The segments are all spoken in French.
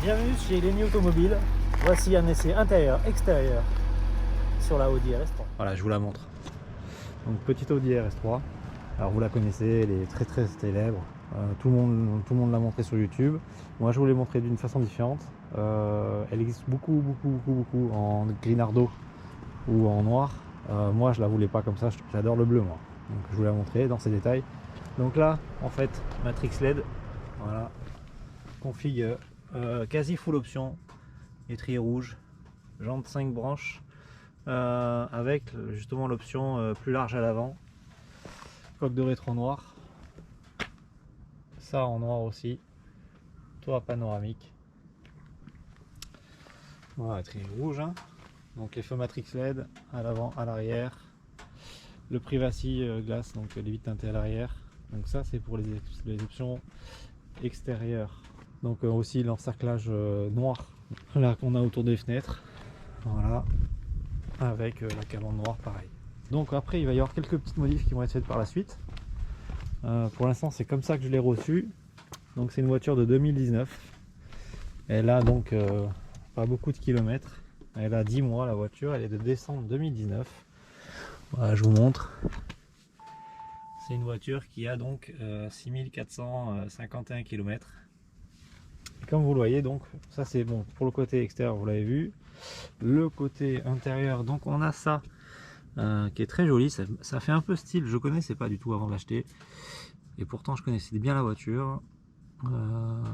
Bienvenue chez Lenny Automobile. Voici un essai intérieur-extérieur sur la Audi RS3. Voilà, je vous la montre. Donc petite Audi RS3. Alors vous la connaissez, elle est très célèbre. Tout le monde l'a montré sur YouTube. Moi je vous l'ai montré d'une façon différente. Elle existe beaucoup en grinardo ou en noir. Moi je la voulais pas comme ça, j'adore le bleu moi. Donc je vous l'ai montré dans ses détails. Donc là en fait matrix LED, voilà, config quasi full option, étrier rouge, jantes 5 branches avec justement l'option plus large à l'avant, coque de rétro noir, ça en noir aussi, toit panoramique, voilà, étrier rouge, hein. Donc les feux matrix LED à l'avant, à l'arrière, le privacy glace, donc les vitres teintées à l'arrière. Donc ça c'est pour les options extérieures. Donc aussi l'encerclage noir là qu'on a autour des fenêtres, voilà, avec la calandre noire pareil. Donc après il va y avoir quelques petites modifs qui vont être faites par la suite. Pour l'instant c'est comme ça que je l'ai reçu. Donc c'est une voiture de 2019. Elle a donc pas beaucoup de kilomètres. Elle a 10 mois la voiture, elle est de décembre 2019. Voilà, je vous montre. C'est une voiture qui a donc 6451 km. Comme vous le voyez, donc ça c'est bon pour le côté extérieur, vous l'avez vu. Le côté intérieur, donc on a ça qui est très joli, ça fait un peu style, je connaissais pas du tout avant de l'acheter et pourtant je connaissais bien la voiture.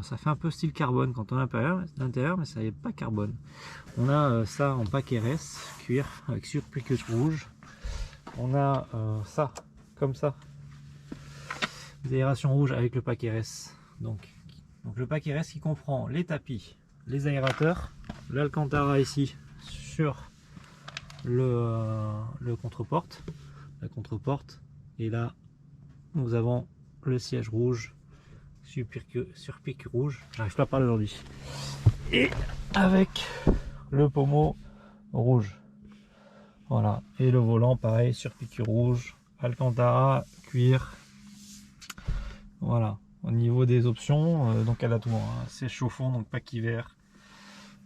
Ça fait un peu style carbone quand on est à l'intérieur, mais ça n'est pas carbone. On a ça en paquet RS cuir avec surpique rouge. On a ça comme ça, des aérations rouges avec le paquet RS. Donc le paquet RS qui comprend les tapis, les aérateurs, l'Alcantara ici sur le contre-porte, la contre-porte, et là nous avons le siège rouge, surpique rouge, j'arrive pas à parler aujourd'hui, et avec le pommeau rouge, voilà, et le volant pareil, surpique rouge, Alcantara, cuir, voilà. Au niveau des options, donc elle a tout, hein. C'est chauffant, donc pack hiver,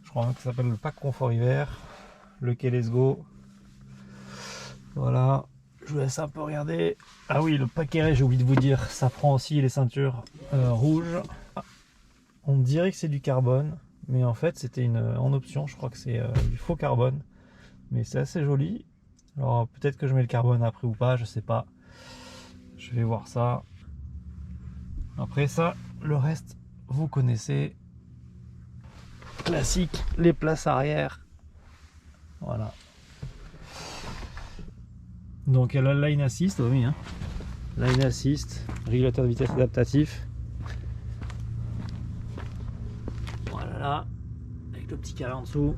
je crois que ça s'appelle le pack confort hiver, le Let's Go, voilà. Je vous laisse un peu regarder. Ah oui, le paquet RS, j'ai oublié de vous dire, ça prend aussi les ceintures rouges. On dirait que c'est du carbone, mais en fait c'était en option, je crois que c'est du faux carbone, mais c'est assez joli. Alors peut-être que je mets le carbone après ou pas, je sais pas, je vais voir ça. Après ça, le reste, vous connaissez. Classique, les places arrière. Voilà. Donc elle a le line assist, oui, hein. Line assist, régulateur de vitesse adaptatif. Voilà, avec le petit carré en dessous.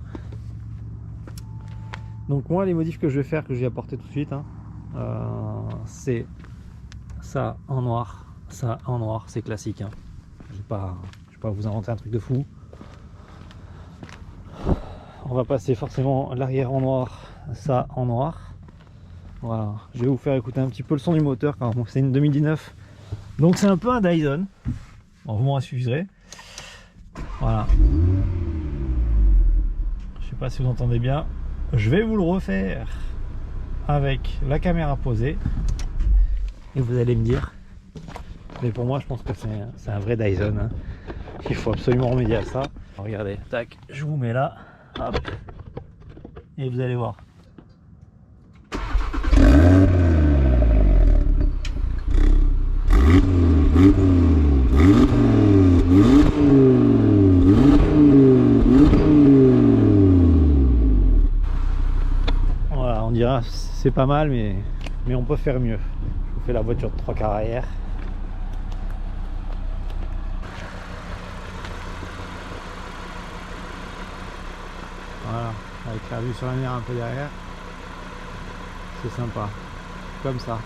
Donc moi, les modifs que je vais faire, que je vais apporter tout de suite, hein, c'est ça en noir. Ça en noir, c'est classique, hein. Je vais pas vous inventer un truc de fou. On va passer forcément l'arrière en noir, ça en noir. Voilà, je vais vous faire écouter un petit peu le son du moteur quand c'est une 2019. Donc c'est un peu un Dyson. Bon, vous m'en excuserez. Voilà. Je sais pas si vous entendez bien. Je vais vous le refaire avec la caméra posée. Et vous allez me dire. Mais pour moi, je pense que c'est un vrai Dyson, hein. Il faut absolument remédier à ça. Alors, regardez, tac, je vous mets là, hop, et vous allez voir. Voilà, on dira c'est pas mal, mais on peut faire mieux. Je vous fais la voiture de 3 quarts arrière. Voilà, avec la vue sur la mer un peu derrière, c'est sympa, comme ça.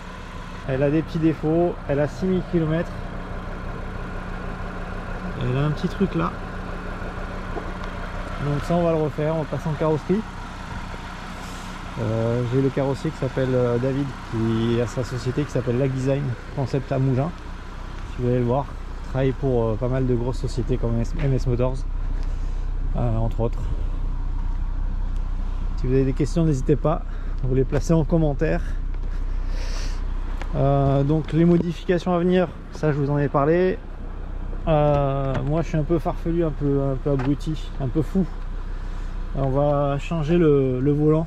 Elle a des petits défauts, elle a 6000 km, elle a un petit truc là, donc ça on va le refaire, on va passer en carrosserie. J'ai le carrossier qui s'appelle David, qui a sa société qui s'appelle Lac Design Concept à Mougins, si vous voulez le voir, travaille pour pas mal de grosses sociétés comme MS Motors. entre autres. Si vous avez des questions, n'hésitez pas, vous les placez en commentaire. Donc les modifications à venir, ça je vous en ai parlé. Moi je suis un peu farfelu, un peu abruti, un peu fou. Alors, on va changer le volant.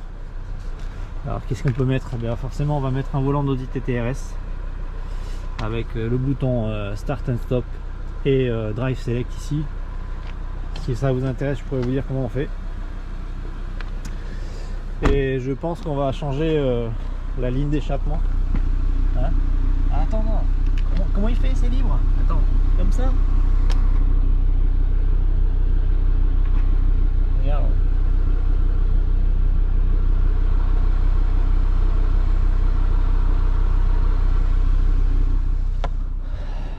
Alors qu'est-ce qu'on peut mettre? Bien, forcément on va mettre un volant d'Audi TT-RS avec le bouton Start and Stop et Drive Select ici. Si ça vous intéresse, je pourrais vous dire comment on fait. Et je pense qu'on va changer la ligne d'échappement. Hein? Ah, attends, non. Comment il fait? C'est libre. Attends, comme ça. Regarde.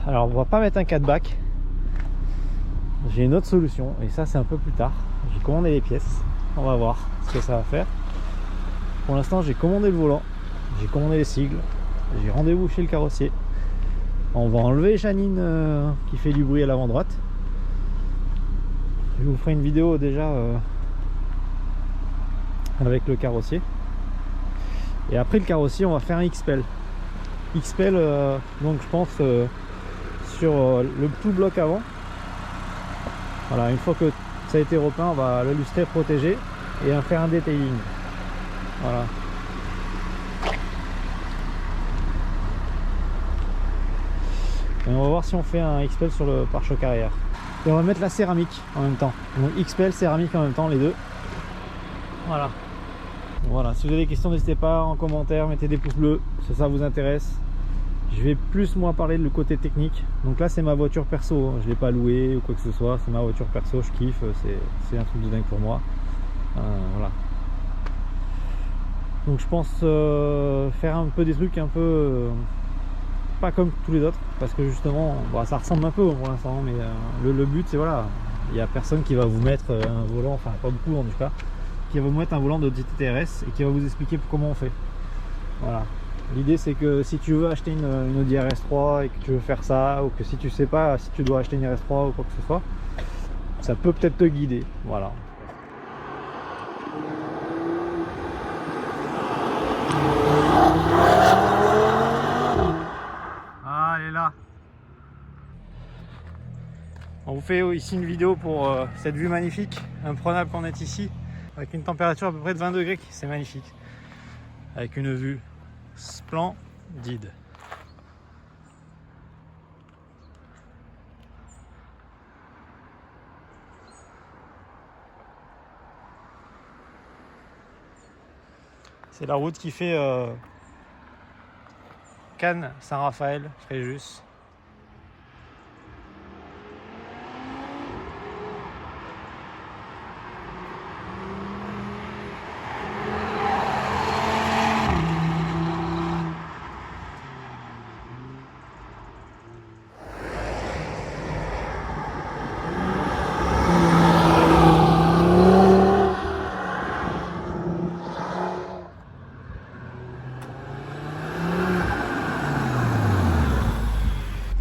Alors, on va pas mettre un 4-back. J'ai une autre solution, et ça c'est un peu plus tard. J'ai commandé les pièces. On va voir ce que ça va faire. Pour l'instant, j'ai commandé le volant, j'ai commandé les sigles, j'ai rendez-vous chez le carrossier. On va enlever Janine qui fait du bruit à l'avant droite. Je vous ferai une vidéo déjà avec le carrossier. Et après le carrossier, on va faire un XPEL. XPEL, donc je pense sur le tout bloc avant. Voilà, une fois que ça a été repeint, on va le lustrer protégé et faire un detailing. Voilà. Et on va voir si on fait un XPEL sur le pare-choc arrière. Et on va mettre la céramique en même temps. Donc XPEL, céramique en même temps, les deux. Voilà. Voilà, si vous avez des questions, n'hésitez pas en commentaire, mettez des pouces bleus si ça vous intéresse. Je vais plus moi parler de le côté technique. Donc là c'est ma voiture perso, je l'ai pas louée ou quoi que ce soit, c'est ma voiture perso, je kiffe, c'est un truc de dingue pour moi. Voilà. Donc je pense faire un peu des trucs un peu pas comme tous les autres, parce que justement bon, ça ressemble un peu pour l'instant, mais le but c'est voilà, il n'y a personne qui va vous mettre un volant, enfin pas beaucoup en tout cas, qui va vous mettre un volant de TT-RS et qui va vous expliquer comment on fait. Voilà. L'idée c'est que si tu veux acheter une Audi RS3 et que tu veux faire ça, ou que si tu sais pas si tu dois acheter une RS3 ou quoi que ce soit, ça peut peut-être te guider. Voilà. Ah, elle est là. On vous fait ici une vidéo pour cette vue magnifique, imprenable qu'on est ici, avec une température à peu près de 20 degrés, c'est magnifique, avec une vue splendide. C'est la route qui fait Cannes, Saint-Raphaël, Fréjus.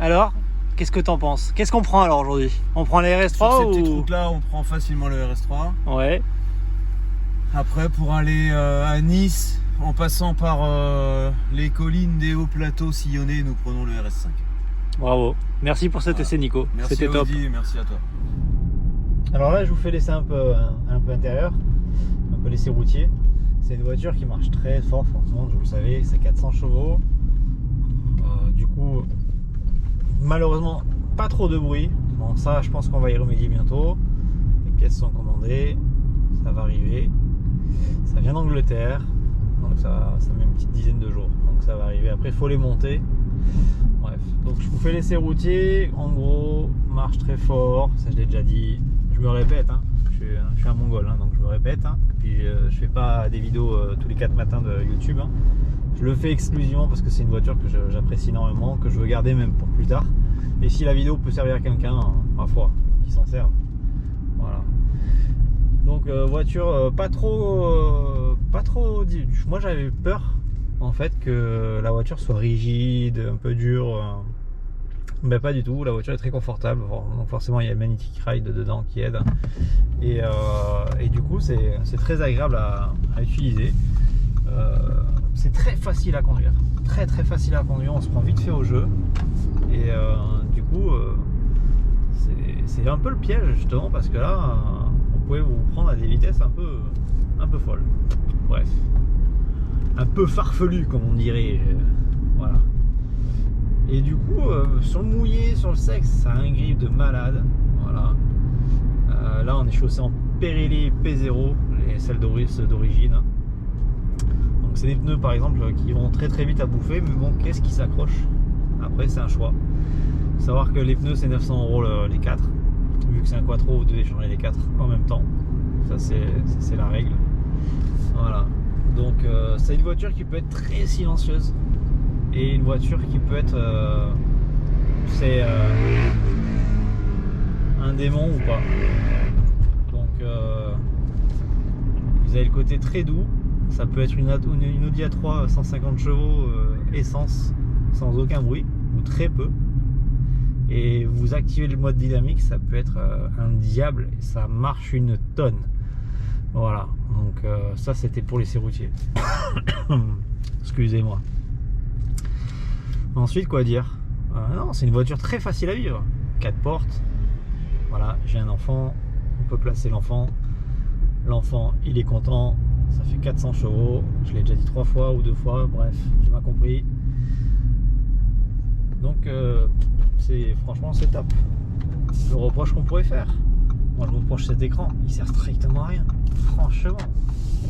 Alors, qu'est-ce que t'en penses? Qu'est-ce qu'on prend alors aujourd'hui? On prend les RS3 Sur ces ou... petites routes là, on prend facilement le RS3. Ouais. Après, pour aller à Nice, en passant par les collines des hauts plateaux sillonnés, nous prenons le RS5. Bravo. Merci pour cet essai, Nico. C'était top. Audi, merci à toi. Alors là, je vous fais l'essai un peu intérieur, un peu l'essai routier. C'est une voiture qui marche très fort, forcément, vous le savez, c'est 400 chevaux. Du coup, malheureusement, pas trop de bruit. Bon, ça, je pense qu'on va y remédier bientôt. Les pièces sont commandées, ça va arriver. Ça vient d'Angleterre, donc ça met une petite dizaine de jours. Donc ça va arriver. Après, il faut les monter. Bref, donc je vous fais l'essai routier. En gros, marche très fort, ça je l'ai déjà dit. Je me répète, hein. Je suis un mongol, hein, donc je me répète. Hein. Puis je fais pas des vidéos tous les 4 matins de YouTube. Hein. Je le fais exclusivement parce que c'est une voiture que j'apprécie énormément, que je veux garder même pour plus tard. Et si la vidéo peut servir à quelqu'un, ma foi, qui s'en serve. Voilà. Donc voiture pas trop. Moi j'avais peur en fait que la voiture soit rigide, un peu dure. Mais pas du tout, la voiture est très confortable, donc forcément il y a Magnetic Ride dedans qui aide, et du coup c'est très agréable à utiliser. C'est très facile à conduire, très facile à conduire, on se prend vite fait au jeu, et du coup c'est un peu le piège justement, parce que là vous pouvez vous prendre à des vitesses un peu folles, bref, un peu farfelu comme on dirait, voilà. Et du coup, sur le mouillé, sur le sec, ça a un grip de malade. Voilà. Là, on est chaussé en Pirelli P0, celles d'origine. Donc, c'est des pneus, par exemple, qui vont très vite à bouffer. Mais bon, qu'est-ce qui s'accroche? Après, c'est un choix. Faut savoir que les pneus, c'est 900 € les 4. Vu que c'est un quattro, vous devez changer les 4 en même temps. Ça, c'est la règle. Voilà. Donc, c'est une voiture qui peut être très silencieuse. Et une voiture qui peut être un démon ou pas. Donc vous avez le côté très doux. Ça peut être une Audi A3 150 chevaux essence sans aucun bruit ou très peu. Et vous activez le mode dynamique, ça peut être un diable et ça marche une tonne. Voilà, donc ça c'était pour les serroutiers. Excusez-moi. Ensuite, quoi dire? Non, c'est une voiture très facile à vivre. 4 portes. Voilà, j'ai un enfant. On peut placer l'enfant. L'enfant, il est content. Ça fait 400 chevaux. Je l'ai déjà dit 3 fois ou 2 fois. Bref, tu m'as compris. Donc, franchement, c'est top. Le reproche qu'on pourrait faire. Moi, je me reproche cet écran. Il sert strictement à rien. Franchement.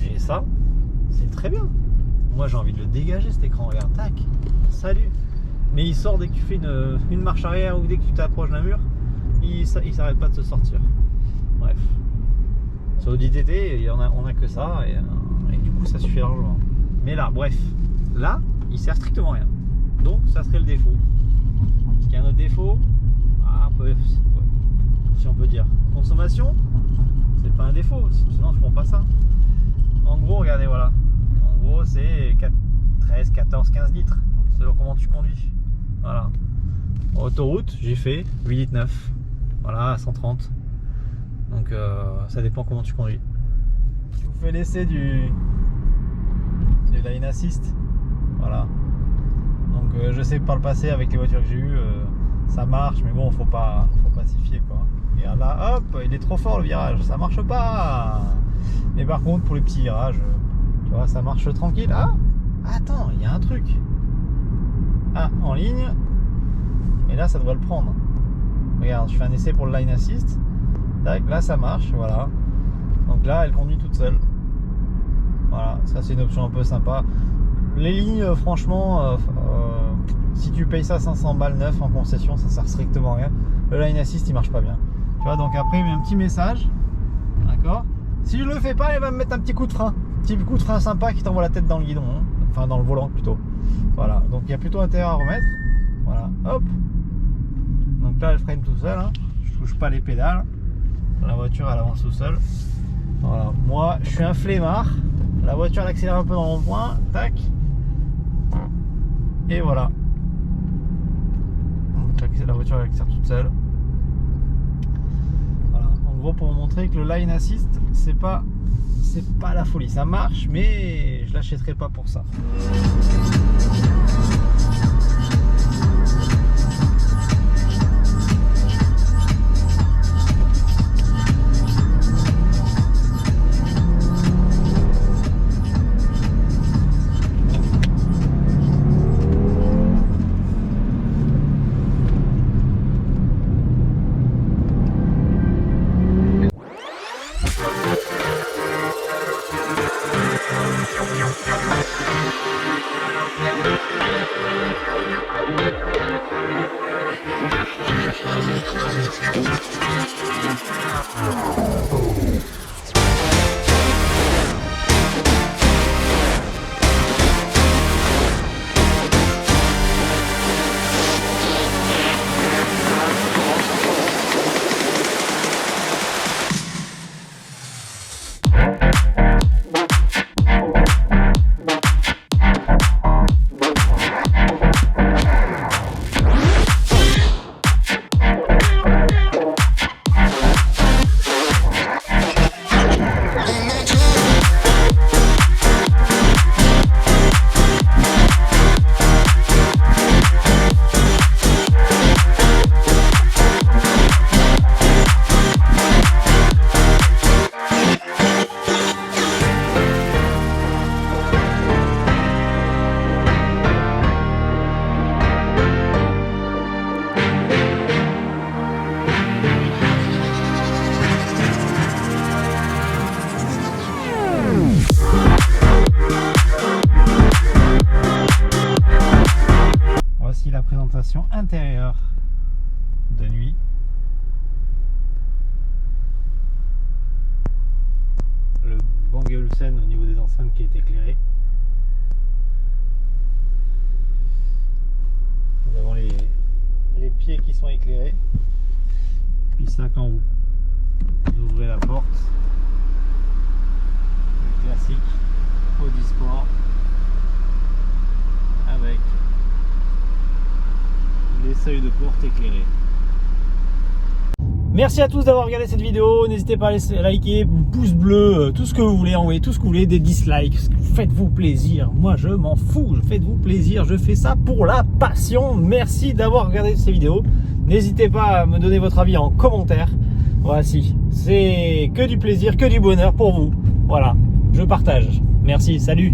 Et ça, c'est très bien. Moi, j'ai envie de le dégager cet écran. Regarde, tac. Salut. Mais il sort dès que tu fais une marche arrière ou dès que tu t'approches d'un mur, il s'arrête pas de se sortir. Bref. Sur Audi TT, on a que ça et du coup ça suffit largement. Mais là, bref, là, il sert strictement à rien. Donc ça serait le défaut. Est-ce qu'il y a un autre défaut? Si on peut dire. Consommation, c'est pas un défaut, sinon je prends pas ça. En gros, regardez, voilà. En gros, c'est 13, 14, 15 litres. Selon comment tu conduis. Voilà. Autoroute, j'ai fait 8 litres 9. Voilà, à 130. Donc ça dépend comment tu conduis. Je vous fais l'essai du Lane Assist. Voilà. Donc je sais que par le passé avec les voitures que j'ai eues, ça marche, mais bon, faut pas s'y fier quoi. Et là, hop, il est trop fort le virage, ça marche pas. Mais par contre, pour les petits virages, tu vois, ça marche tranquille. Ah, attends, il y a un truc. Ah, en ligne. Et là, ça devrait le prendre. Regarde, je fais un essai pour le Lane Assist. Tac, là, ça marche, voilà. Donc là, elle conduit toute seule. Voilà, ça c'est une option un peu sympa. Les lignes, franchement, si tu payes ça 500 balles neuf en concession, ça sert strictement à rien. Le Lane Assist, il marche pas bien. Tu vois, donc après, il met un petit message. D'accord. Si je le fais pas, il va me mettre un petit coup de frein. Petit coup de frein sympa qui t'envoie la tête dans le guidon. Hein. Enfin, dans le volant plutôt. Voilà, donc il y a plutôt intérêt à remettre. Voilà, hop. Donc là, elle freine tout seul. Hein. Je touche pas les pédales. La voiture, elle avance tout seul. Voilà, moi, je suis un flemmard. La voiture, elle accélère un peu dans le rond-point. Tac. Et voilà. Donc la voiture, elle accélère toute seule. Voilà. En gros, pour vous montrer que le Lane Assist, c'est pas la folie. Ça marche, mais je l'achèterai pas pour ça. climatisation intérieure de nuit. Le Bang & Olufsen au niveau des enceintes qui est éclairé. Nous avons les pieds qui sont éclairés. Puis ça, quand vous ouvrez la porte, le classique Audi Sport avec les seuils de porte éclairés. Merci à tous d'avoir regardé cette vidéo. N'hésitez pas à liker, pouce bleu, tout ce que vous voulez, envoyer tout ce que vous voulez, des dislikes. Faites-vous plaisir. Moi, je m'en fous. Faites-vous plaisir. Je fais ça pour la passion. Merci d'avoir regardé ces vidéos. N'hésitez pas à me donner votre avis en commentaire. Voici, c'est que du plaisir, que du bonheur pour vous. Voilà, je partage. Merci, salut.